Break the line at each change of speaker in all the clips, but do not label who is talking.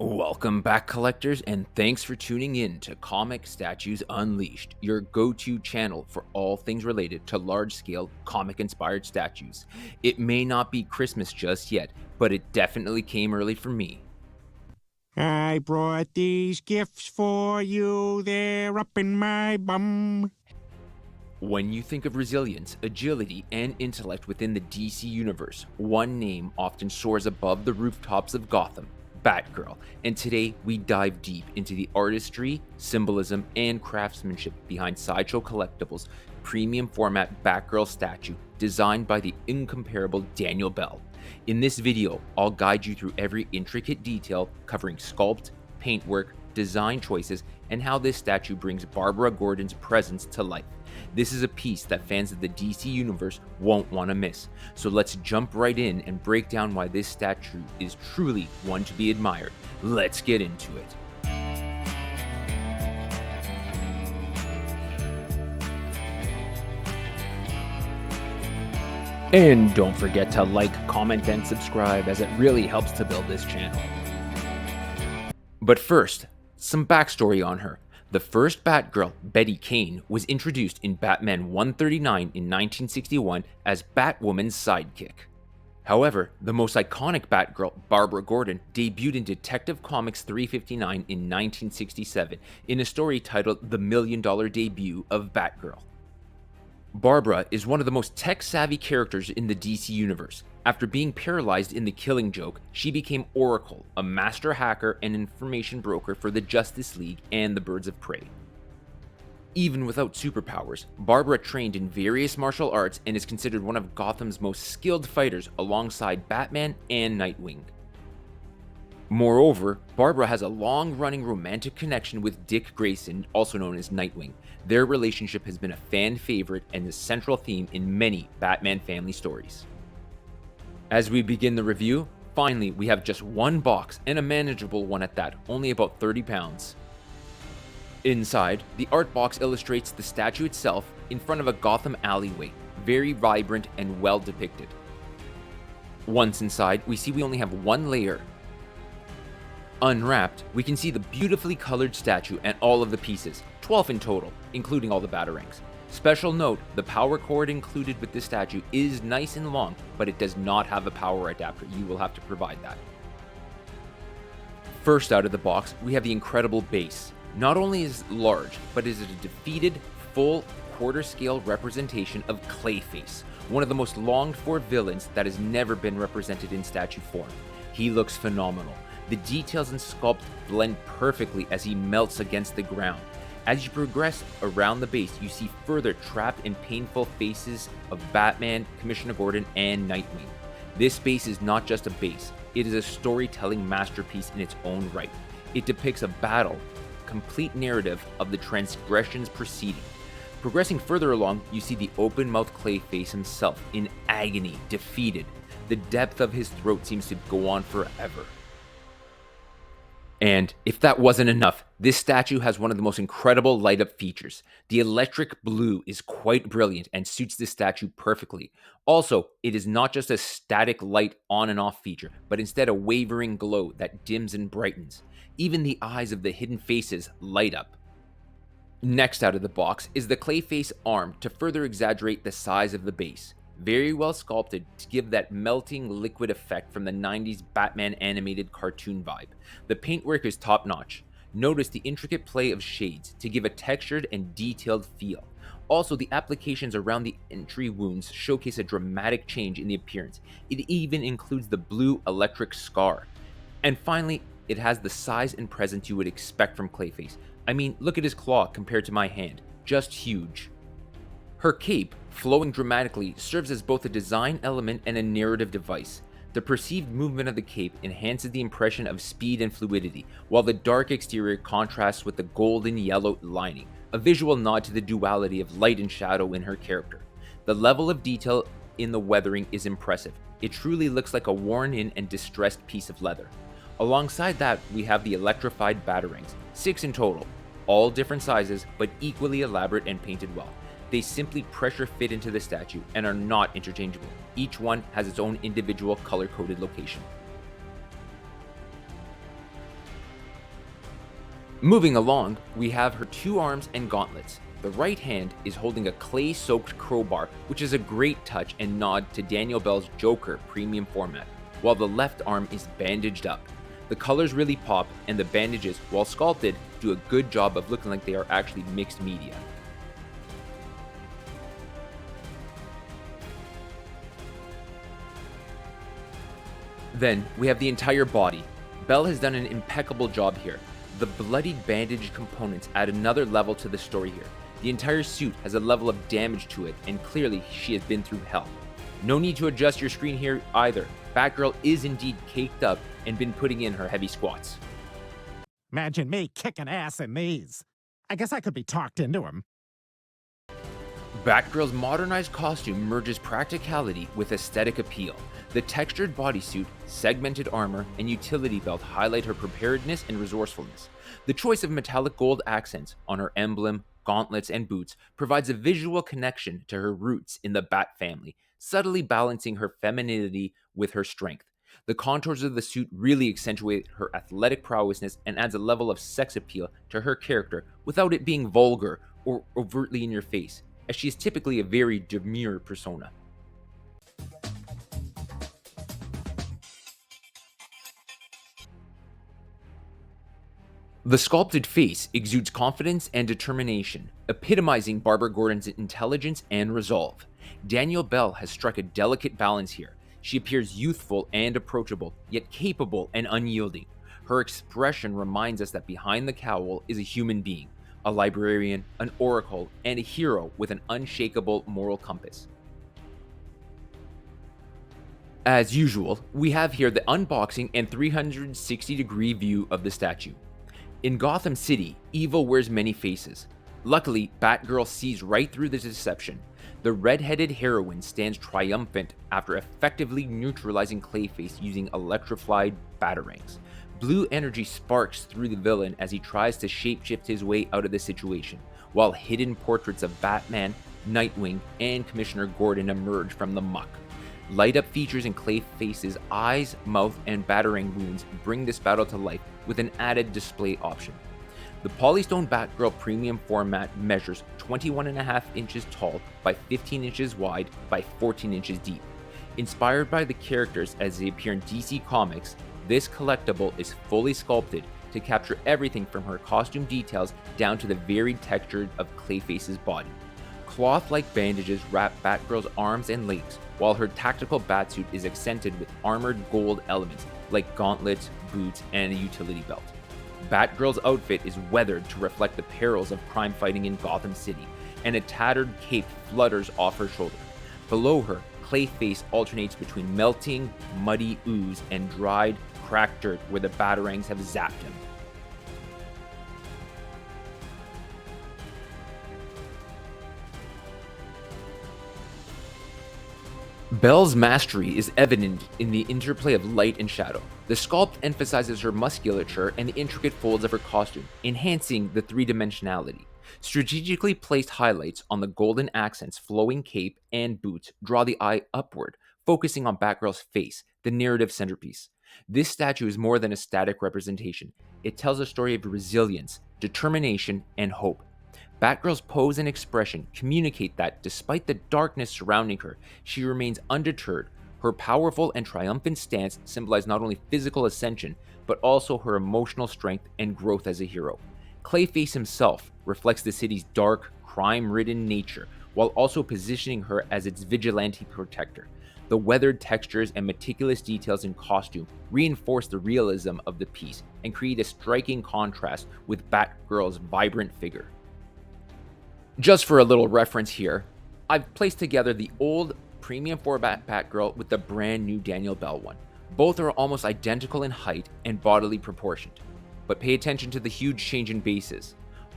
Welcome back, collectors, and thanks for tuning in to Comic Statues Unleashed, your go-to channel for all things related to large-scale comic-inspired statues. It may not be Christmas just yet, but it definitely came early for me.
I brought these gifts for you, they're up in my bum.
When you think of resilience, agility, and intellect within the DC universe, one name often soars above the rooftops of Gotham: Batgirl. And today we dive deep into the artistry, symbolism, and craftsmanship behind Sideshow Collectible's premium format Batgirl statue designed by the incomparable Daniel Bell. In this video, I'll guide you through every intricate detail covering sculpt, paintwork, design choices, and how this statue brings Barbara Gordon's presence to life. This is a piece that fans of the DC Universe won't want to miss, so let's jump right in and break down why this statue is truly one to be admired. Let's get into it. And don't forget to like, comment, and subscribe, as it really helps to build this channel. But first, some backstory on her. The first Batgirl, Betty Kane, was introduced in Batman 139 in 1961 as Batwoman's sidekick. However, the most iconic Batgirl, Barbara Gordon, debuted in Detective Comics 359 in 1967 in a story titled The $1 Million Debut of Batgirl. Barbara is one of the most tech-savvy characters in the DC universe. After being paralyzed in The Killing Joke, she became Oracle, a master hacker and information broker for the Justice League and the Birds of Prey. Even without superpowers, Barbara trained in various martial arts and is considered one of Gotham's most skilled fighters alongside Batman and Nightwing. Moreover, Barbara has a long-running romantic connection with Dick Grayson, also known as Nightwing. Their relationship has been a fan favorite and a central theme in many Batman family stories. As we begin the review, finally we have just one box, and a manageable one at that, only about 30 pounds. Inside, the art box illustrates the statue itself in front of a Gotham alleyway, very vibrant and well depicted. Once inside, we see we only have one layer. Unwrapped, we can see the beautifully colored statue and all of the pieces, 12 in total, including all the batarangs. Special note, the power cord included with this statue is nice and long, but it does not have a power adapter. You will have to provide that. First out of the box, we have the incredible base. Not only is it large, but is it a defeated, full, quarter-scale representation of Clayface, one of the most longed-for villains that has never been represented in statue form. He looks phenomenal. The details and sculpt blend perfectly as he melts against the ground. As you progress around the base, you see further trapped and painful faces of Batman, Commissioner Gordon, and Nightwing. This base is not just a base, it is a storytelling masterpiece in its own right. It depicts a battle, complete narrative of the transgressions preceding. Progressing further along, you see the open-mouthed Clayface himself in agony, defeated. The depth of his throat seems to go on forever. And if that wasn't enough, this statue has one of the most incredible light-up features. The electric blue is quite brilliant and suits this statue perfectly. Also, it is not just a static light on and off feature, but instead a wavering glow that dims and brightens. Even the eyes of the hidden faces light up. Next out of the box is the Clayface arm to further exaggerate the size of the base. Very well sculpted to give that melting liquid effect from the 90s Batman animated cartoon vibe. The paintwork is top notch. Notice the intricate play of shades to give a textured and detailed feel. Also, the applications around the entry wounds showcase a dramatic change in the appearance. It even includes the blue electric scar. And finally, it has the size and presence you would expect from Clayface. I mean, look at his claw compared to my hand. Just huge. Her cape, flowing dramatically, serves as both a design element and a narrative device. The perceived movement of the cape enhances the impression of speed and fluidity, while the dark exterior contrasts with the golden yellow lining, a visual nod to the duality of light and shadow in her character. The level of detail in the weathering is impressive. It truly looks like a worn-in and distressed piece of leather. Alongside that, we have the electrified batarangs, 6 in total, all different sizes, but equally elaborate and painted well. They simply pressure fit into the statue and are not interchangeable. Each one has its own individual color-coded location. Moving along, we have her 2 arms and gauntlets. The right hand is holding a clay-soaked crowbar, which is a great touch and nod to Daniel Bell's Joker premium format, while the left arm is bandaged up. The colors really pop, and the bandages, while sculpted, do a good job of looking like they are actually mixed media. Then, we have the entire body. Bell has done an impeccable job here. The bloodied bandaged components add another level to the story here. The entire suit has a level of damage to it, and clearly she has been through hell. No need to adjust your screen here either. Batgirl is indeed caked up and been putting in her heavy squats.
Imagine me kicking ass in these. I guess I could be talked into them.
Batgirl's modernized costume merges practicality with aesthetic appeal. The textured bodysuit, segmented armor, and utility belt highlight her preparedness and resourcefulness. The choice of metallic gold accents on her emblem, gauntlets, and boots provides a visual connection to her roots in the Bat family, subtly balancing her femininity with her strength. The contours of the suit really accentuate her athletic prowessness and adds a level of sex appeal to her character without it being vulgar or overtly in your face, as she is typically a very demure persona. The sculpted face exudes confidence and determination, epitomizing Barbara Gordon's intelligence and resolve. Danielle Bell has struck a delicate balance here. She appears youthful and approachable, yet capable and unyielding. Her expression reminds us that behind the cowl is a human being, a librarian, an oracle, and a hero with an unshakable moral compass. As usual, we have here the unboxing and 360-degree view of the statue. In Gotham City, evil wears many faces. Luckily, Batgirl sees right through the deception. The red-headed heroine stands triumphant after effectively neutralizing Clayface using electrified batarangs. Blue energy sparks through the villain as he tries to shapeshift his way out of the situation, while hidden portraits of Batman, Nightwing, and Commissioner Gordon emerge from the muck. Light-up features in Clayface's eyes, mouth, and batarang wounds bring this battle to life with an added display option. The Polystone Batgirl premium format measures 21.5 inches tall by 15 inches wide by 14 inches deep. Inspired by the characters as they appear in DC Comics, this collectible is fully sculpted to capture everything from her costume details down to the varied texture of Clayface's body. Cloth-like bandages wrap Batgirl's arms and legs, while her tactical batsuit is accented with armored gold elements like gauntlets, boots, and a utility belt. Batgirl's outfit is weathered to reflect the perils of crime fighting in Gotham City, and a tattered cape flutters off her shoulder. Below her, Clayface alternates between melting, muddy ooze and dried, cracked dirt where the batarangs have zapped him. Belle's mastery is evident in the interplay of light and shadow. The sculpt emphasizes her musculature and the intricate folds of her costume, enhancing the three-dimensionality. Strategically placed highlights on the golden accents, flowing cape, and boots draw the eye upward, focusing on Batgirl's face, the narrative centerpiece. This statue is more than a static representation. It tells a story of resilience, determination, and hope. Batgirl's pose and expression communicate that, despite the darkness surrounding her, she remains undeterred. Her powerful and triumphant stance symbolize not only physical ascension, but also her emotional strength and growth as a hero. Clayface himself reflects the city's dark, crime-ridden nature, while also positioning her as its vigilante protector. The weathered textures and meticulous details in costume reinforce the realism of the piece and create a striking contrast with Batgirl's vibrant figure. Just for a little reference here, I've placed together the old premium format Batgirl with the brand new Danielle Bell one. Both are almost identical in height and bodily proportioned, but pay attention to the huge change in bases.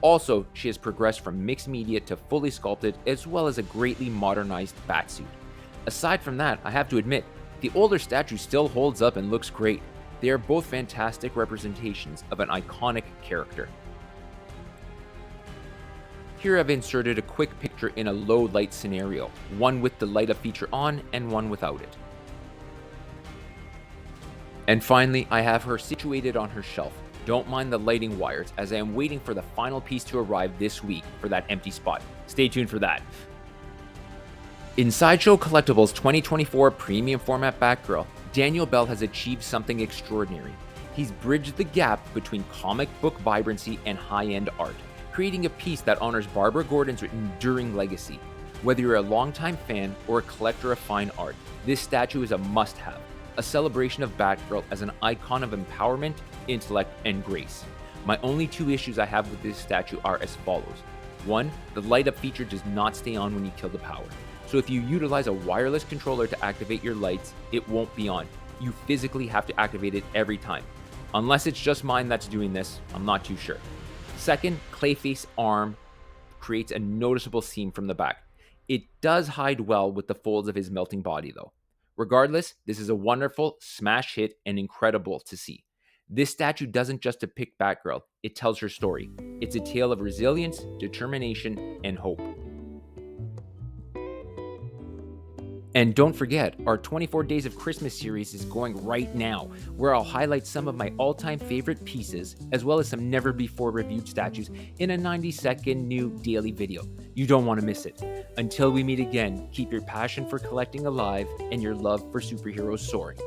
Also, she has progressed from mixed media to fully sculpted, as well as a greatly modernized batsuit. Aside from that, I have to admit, the older statue still holds up and looks great. They are both fantastic representations of an iconic character. Here I've inserted a quick picture in a low light scenario, one with the light up feature on and one without it. And finally, I have her situated on her shelf. Don't mind the lighting wires, as I am waiting for the final piece to arrive this week for that empty spot. Stay tuned for that. In Sideshow Collectibles' 2024 premium format Batgirl, Daniel Bell has achieved something extraordinary. He's bridged the gap between comic book vibrancy and high-end art, creating a piece that honors Barbara Gordon's enduring legacy. Whether you're a longtime fan or a collector of fine art, this statue is a must-have, a celebration of Batgirl as an icon of empowerment, intellect, and grace. My only two issues I have with this statue are as follows. One, the light-up feature does not stay on when you kill the power. So if you utilize a wireless controller to activate your lights, it won't be on. You physically have to activate it every time. Unless it's just mine that's doing this, I'm not too sure. Second, Clayface arm creates a noticeable seam from the back. It does hide well with the folds of his melting body though. Regardless, this is a wonderful smash hit and incredible to see. This statue doesn't just depict Batgirl, it tells her story. It's a tale of resilience, determination, and hope. And don't forget, our 24 Days of Christmas series is going right now, where I'll highlight some of my all-time favorite pieces, as well as some never-before-reviewed statues in a 90-second new daily video. You don't want to miss it. Until we meet again, keep your passion for collecting alive and your love for superheroes soaring.